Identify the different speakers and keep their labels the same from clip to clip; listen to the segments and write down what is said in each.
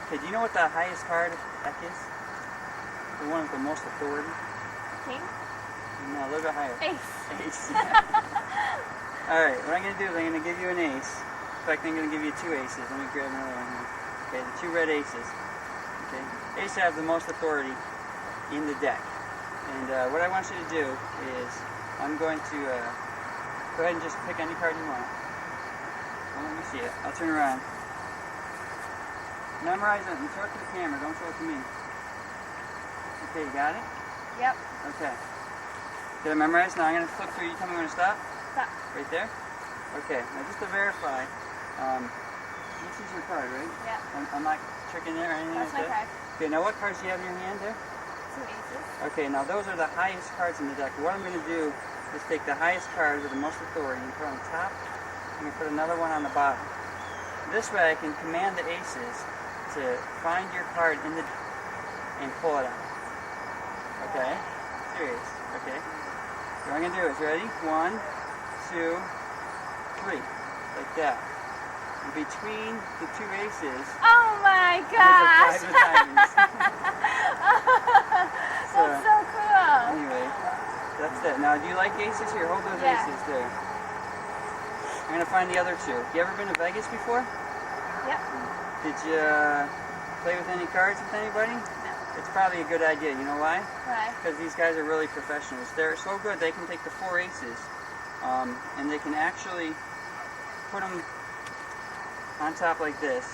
Speaker 1: Okay, do you know what the highest card deck is? The one with the most authority?
Speaker 2: King?
Speaker 1: No, a little bit higher.
Speaker 2: Ace.
Speaker 1: Ace. Alright, what I'm going to do is I'm going to give you an ace. In fact, I'm going to give you 2 aces. Let me grab another one here. Okay, the 2 red aces. Okay, ace have the most authority in the deck. And what I want you to do is I'm going to go ahead and just pick any card you want. Well, let me see it. I'll turn around. Memorize it and throw it to the camera. Don't throw it to me. Okay, you got it?
Speaker 2: Yep.
Speaker 1: Okay. Did I memorize? Now I'm going to flip through. You tell me when to stop?
Speaker 2: Stop.
Speaker 1: Right there? Okay. Now just to verify, this is your card, right?
Speaker 2: Yep.
Speaker 1: I'm not tricking there or anything
Speaker 2: That's
Speaker 1: like
Speaker 2: my
Speaker 1: that?
Speaker 2: card.
Speaker 1: Okay, now what cards do you have in your hand there?
Speaker 2: 2 aces.
Speaker 1: Okay, now those are the highest cards in the deck. What I'm going to do is take the highest card with the most authority and put it on the top. I'm going to put another one on the bottom. This way I can command the aces to find your card in the and pull it out. Okay? Serious. Okay? So what I'm going to do is, ready? 1, 2, 3. Like that. And between the 2 aces,
Speaker 2: Oh my gosh!
Speaker 1: there's a 5 of diamonds.
Speaker 2: That's so cool!
Speaker 1: Anyway, that's it. Now, do you like aces? Here, hold those aces there. I'm going to find the other 2. You ever been to Vegas before?
Speaker 2: Yep.
Speaker 1: Did you play with any cards with anybody?
Speaker 2: No.
Speaker 1: It's probably a good idea. You know why?
Speaker 2: Why?
Speaker 1: Because these guys are really professionals. They're so good they can take the 4 aces and they can actually put them on top like this,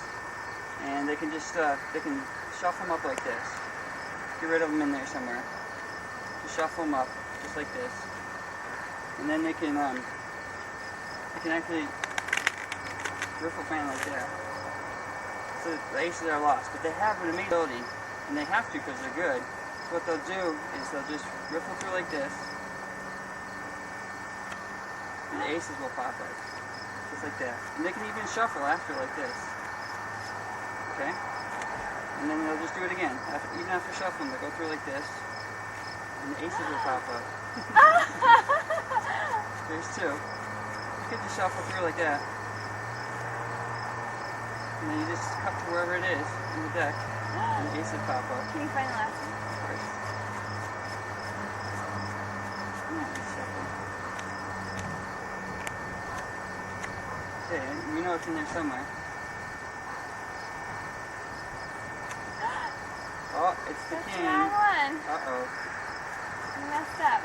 Speaker 1: and they can just they can shuffle them up like this. Get rid of them in there somewhere. Just shuffle them up just like this, and then they can actually riffle fan like that. So the aces are lost, but they have an amazing ability, and they have to because they're good. So what they'll do is they'll just riffle through like this, and the aces will pop up. Just like that. And they can even shuffle after like this. Okay? And then they'll just do it again. Even after shuffling, they'll go through like this. And the aces will pop up. There's 2. You can just shuffle through like that. And then you just cut to wherever it is in the deck. And the aces pop up.
Speaker 2: Can you find the last one?
Speaker 1: Of course. Just shuffle. Okay, you know it's in there somewhere. Oh, it's the
Speaker 2: That's
Speaker 1: king.
Speaker 2: the wrong one.
Speaker 1: Uh-oh.
Speaker 2: You messed up.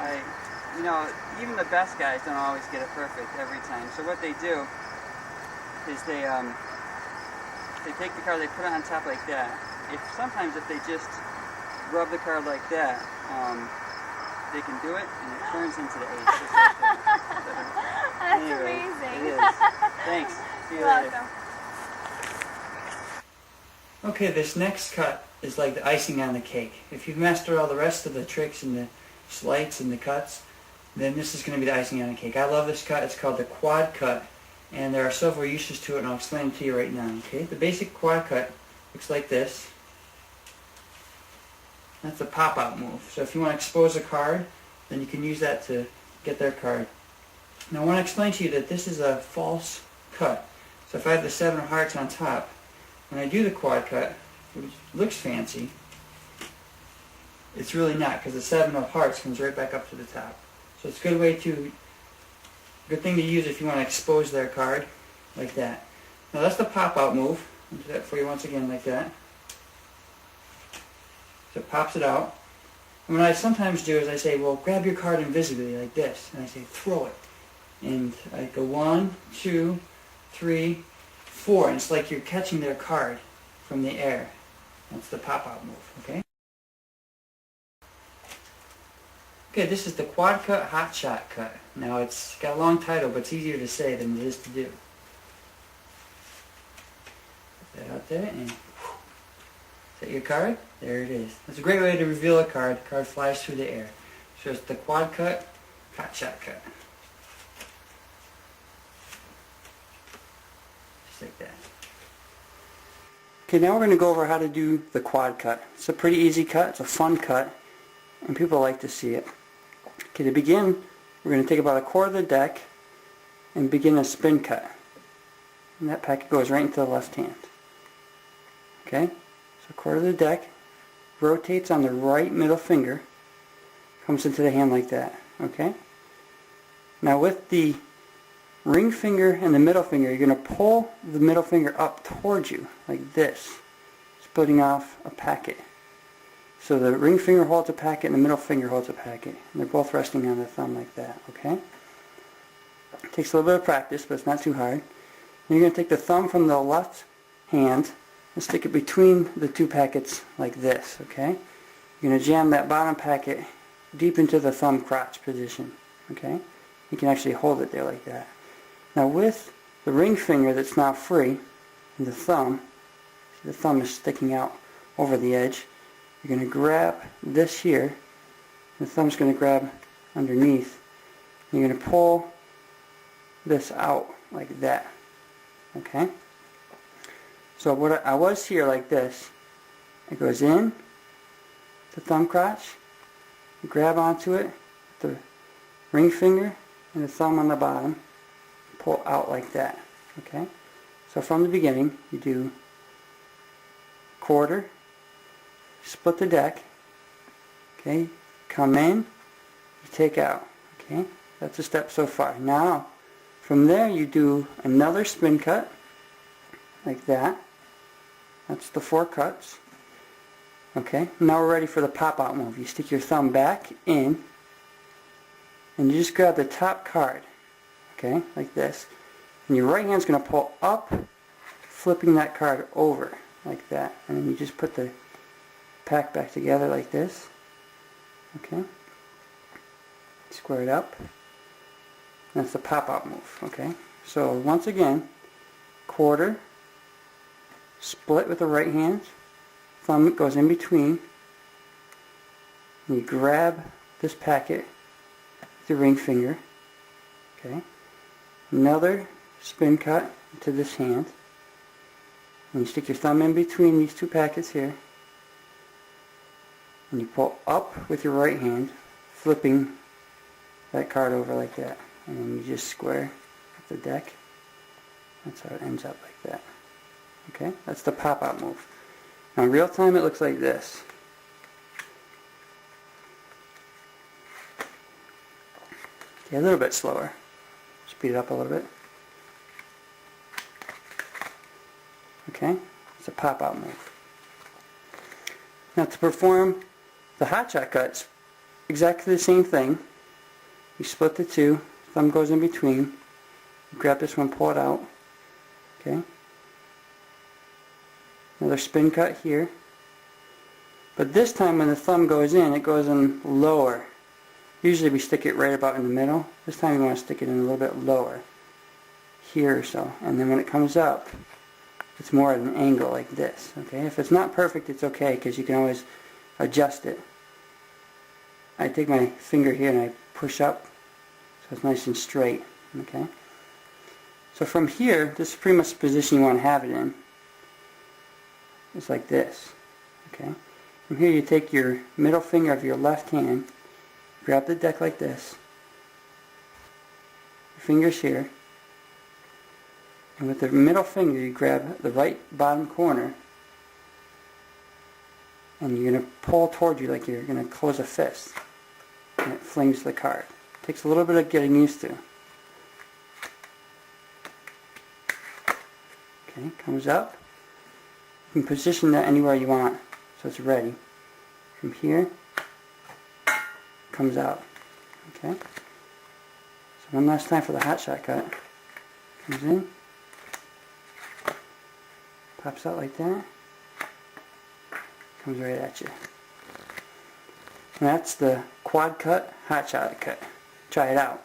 Speaker 1: You know, even the best guys don't always get it perfect every time. So what they do is they take the card, they put it on top like that. Sometimes if they just rub the card like that, they can do it and it turns into the ace. Just like that.
Speaker 2: That's
Speaker 1: Anyway,
Speaker 2: amazing.
Speaker 1: It is. Thanks. See you
Speaker 2: You're
Speaker 1: later.
Speaker 2: welcome.
Speaker 1: Okay, this next cut is like the icing on the cake. If you've mastered all the rest of the tricks and the sleights and the cuts, then this is going to be the icing on the cake. I love this cut. It's called the quad cut, and there are several uses to it, and I'll explain it to you right now. Okay, the basic quad cut looks like this. That's a pop-out move. So if you want to expose a card, then you can use that to get their card. Now I want to explain to you that this is a false cut. So if I have the 7 of hearts on top, when I do the quad cut, which looks fancy, it's really not, because the 7 of hearts comes right back up to the top. So it's a good thing to use if you want to expose their card like that. Now that's the pop-out move. I'll do that for you once again like that. So it pops it out. And what I sometimes do is I say, well, grab your card invisibly like this. And I say, throw it. And I go 1, 2, 3, 4. And it's like you're catching their card from the air. That's the pop-out move, okay? Okay, this is the quad cut hot shot cut. Now it's got a long title, but it's easier to say than it is to do. Put that out there and is that your card? There it is. That's a great way to reveal a card. The card flies through the air. So it's the quad cut hot shot cut. Just like that. Okay, now we're going to go over how to do the quad cut. It's a pretty easy cut. It's a fun cut, and people like to see it. Okay, to begin, we're going to take about a quarter of the deck and begin a spin cut. And that packet goes right into the left hand. Okay? So quarter the deck, rotates on the right middle finger, comes into the hand like that. Okay? Now with the ring finger and the middle finger, you're going to pull the middle finger up towards you, like this, splitting off a packet. So the ring finger holds a packet and the middle finger holds a packet. And they're both resting on the thumb like that, okay? It takes a little bit of practice, but it's not too hard. And you're going to take the thumb from the left hand and stick it between the two packets like this, okay? You're going to jam that bottom packet deep into the thumb crotch position, okay? You can actually hold it there like that. Now with the ring finger that's now free, and the thumb is sticking out over the edge, you're going to grab this here, the thumb's going to grab underneath, and you're going to pull this out like that, okay? So what I was here like this, it goes in, the thumb crotch, you grab onto it, the ring finger and the thumb on the bottom, pull out like that, okay? So from the beginning, you do quarter, split the deck, okay, come in, you take out, okay? That's a step so far. Now, from there you do another spin cut, like that. That's the 4 cuts. Okay, now we're ready for the pop-out move. You stick your thumb back in, and you just grab the top card, okay, like this. And your right hand's going to pull up, flipping that card over, like that. And then you just put the pack back together like this, okay. Square it up. That's the pop-out move, okay. So once again, quarter, split with the right hand, thumb goes in between, and you grab this packet with your ring finger, okay. Another spin cut into this hand, and you stick your thumb in between these two packets here, and you pull up with your right hand, flipping that card over like that, and then you just square the deck. That's how it ends up like that. Okay, that's the pop-out move. Now in real time it looks like this. Okay, a little bit slower. Speed it up a little bit. Okay, it's a pop-out move. Now to perform the hot shot cuts, exactly the same thing. You split the two, thumb goes in between, you grab this one, pull it out, okay. Another spin cut here. But this time when the thumb goes in, it goes in lower. Usually we stick it right about in the middle. This time you want to stick it in a little bit lower. Here or so. And then when it comes up, it's more at an angle like this. Okay? If it's not perfect, it's okay because you can always adjust it. I take my finger here and I push up so it's nice and straight. Okay? So from here, this is pretty much the position you want to have it in. It's like this. Okay? From here you take your middle finger of your left hand, grab the deck like this, your fingers here, and with the middle finger you grab the right bottom corner, and you're going to pull toward you like you're going to close a fist, and it flings the card. It takes a little bit of getting used to. Okay, comes up. You can position that anywhere you want so it's ready. From here, comes out. Okay? So one last time for the hot shot cut. Comes in, pops out like that, comes right at you. And that's the quad cut, hot shot cut. Try it out.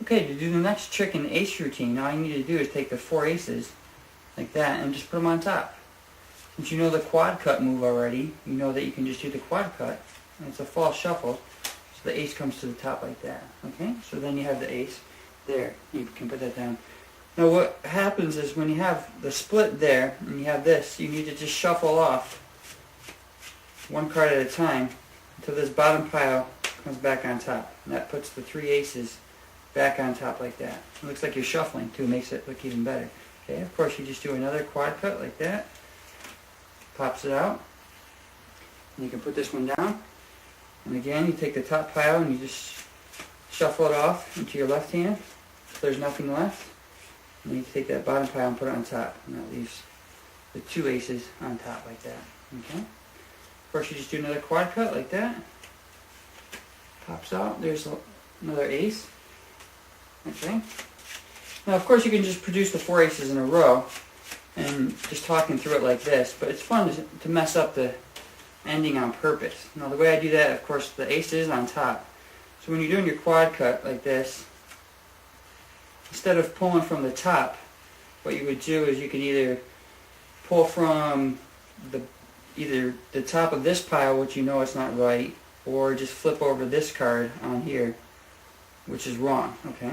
Speaker 1: Okay, to do the next trick in the ace routine, all you need to do is take the 4 aces, like that, and just put them on top. Since you know the quad cut move already, you know that you can just do the quad cut, and it's a false shuffle, so the ace comes to the top like that. Okay, so then you have the ace there. You can put that down. Now what happens is when you have the split there, and you have this, you need to just shuffle off one card at a time until this bottom pile comes back on top. And that puts the 3 aces back on top like that. It looks like you're shuffling too, makes it look even better. Okay, of course you just do another quad cut like that. Pops it out. And you can put this one down. And again, you take the top pile and you just shuffle it off into your left hand. If there's nothing left. And then you take that bottom pile and put it on top. And that leaves the 2 aces on top like that. Okay. Of course you just do another quad cut like that. Pops out. There's another ace. Okay. Now of course you can just produce the 4 aces in a row and just talking through it like this, but it's fun to mess up the ending on purpose. Now the way I do that, of course, the ace is on top. So when you're doing your quad cut like this, instead of pulling from the top, what you would do is you could either pull from either the top of this pile, which you know it's not right, or just flip over this card on here, which is wrong, okay?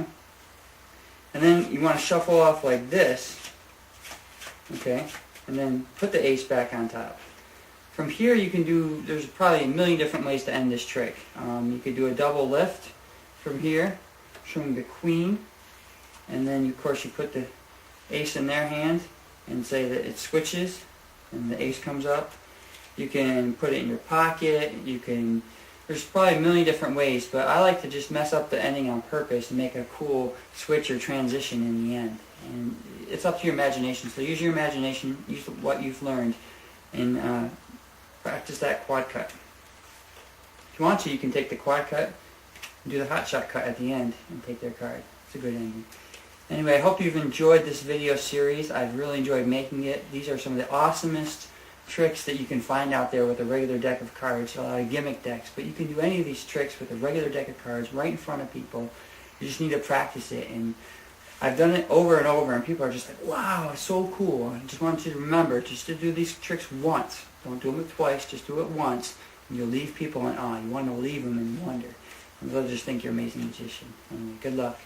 Speaker 1: And then you want to shuffle off like this, okay? And then put the ace back on top. From here you can do, there's probably a million different ways to end this trick. You could do a double lift from here, showing the queen, and then of course you put the ace in their hand and say that it switches and the ace comes up. You can put it in your pocket, there's probably a million different ways, but I like to just mess up the ending on purpose and make a cool switch or transition in the end. And it's up to your imagination, so use your imagination, use what you've learned, and practice that quad cut. If you want to, you can take the quad cut and do the hot shot cut at the end and take their card. It's a good ending. Anyway, I hope you've enjoyed this video series. I've really enjoyed making it. These are some of the awesomest tricks that you can find out there with a regular deck of cards, a lot of gimmick decks, but you can do any of these tricks with a regular deck of cards right in front of people. You just need to practice it, and I've done it over and over, and people are just like, wow, it's so cool. I just want you to remember just to do these tricks once. Don't do them twice, just do it once, and you'll leave people in awe. You want to leave them in wonder, and they'll just think you're an amazing magician. Anyway, good luck.